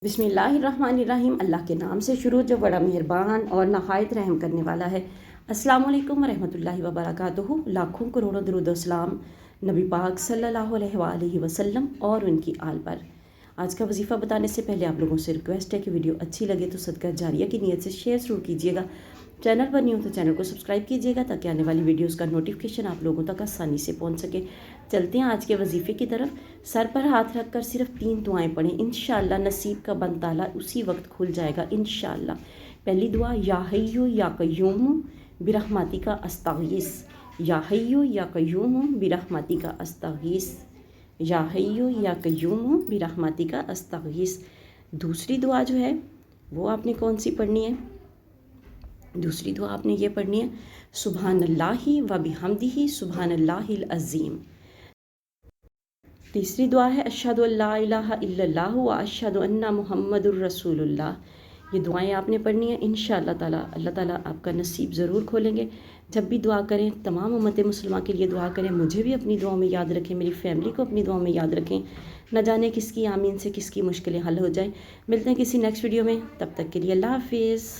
बिस्मिल्लाहिर्रहमानिर्रहीम। अल्लाह के नाम से शुरू जो बड़ा मेहरबान और नहायत रहम करने वाला है। अस्सलाम वालेकुम वरहमतुल्लाहि वबरकातुहू। लाखों करोड़ों दरूद व सलाम नबी पाक सल्लल्लाहु अलैहि वसल्लम और उनकी आल पर। आज का वजीफ़ा बताने से पहले आप लोगों से रिक्वेस्ट है कि वीडियो अच्छी लगे तो सदका जारिया की नीयत से शेयर ज़रूर कीजिएगा। चैनल पर नहीं हो तो चैनल को सब्सक्राइब कीजिएगा ताकि आने वाली वीडियोस का नोटिफिकेशन आप लोगों तक आसानी से पहुंच सके। चलते हैं आज के वजीफ़े की तरफ। सर पर हाथ रखकर सिर्फ 3 दुआएं पढ़ें, इंशाअल्लाह नसीब का बंद ताला उसी वक्त खुल जाएगा इंशाअल्लाह। पहली दुआ, या हय्यु या कय्यूम बिरहमतिका अस्तगीस। या हय्यु या कय्यूम बिरहमतिका अस्तगीस। या हय्यु या कय्यूम बिरहमतिका अस्तगीस। दूसरी दुआ जो है वो आपने कौन सी पढ़नी है? दूसरी दुआ आपने ये पढ़नी है, सुबहानल्लाहि व बिहम्दिही सुबहानल्लाहिल अज़ीम। तीसरी दुआ है, अशहदु अल्ला इलाहा इल्लल्लाह व अशहदु अन्ना मुहम्मदुर रसूलुल्लाह। ये दुआएं आपने पढ़नी है इंशाअल्लाह ताला। अल्लाह ताला आपका नसीब ज़रूर खोलेंगे। जब भी दुआ करें तमाम उम्मत मुसलमान के लिए दुआ करें, मुझे भी अपनी दुआओं में याद रखें, मेरी फैमिली को अपनी दुआओं में याद रखें। न जाने किसकी आमीन से किसकी मुश्किलें हल हो जाएं। मिलते हैं किसी नेक्स्ट वीडियो में, तब तक के लिए अल्लाह हाफिज़।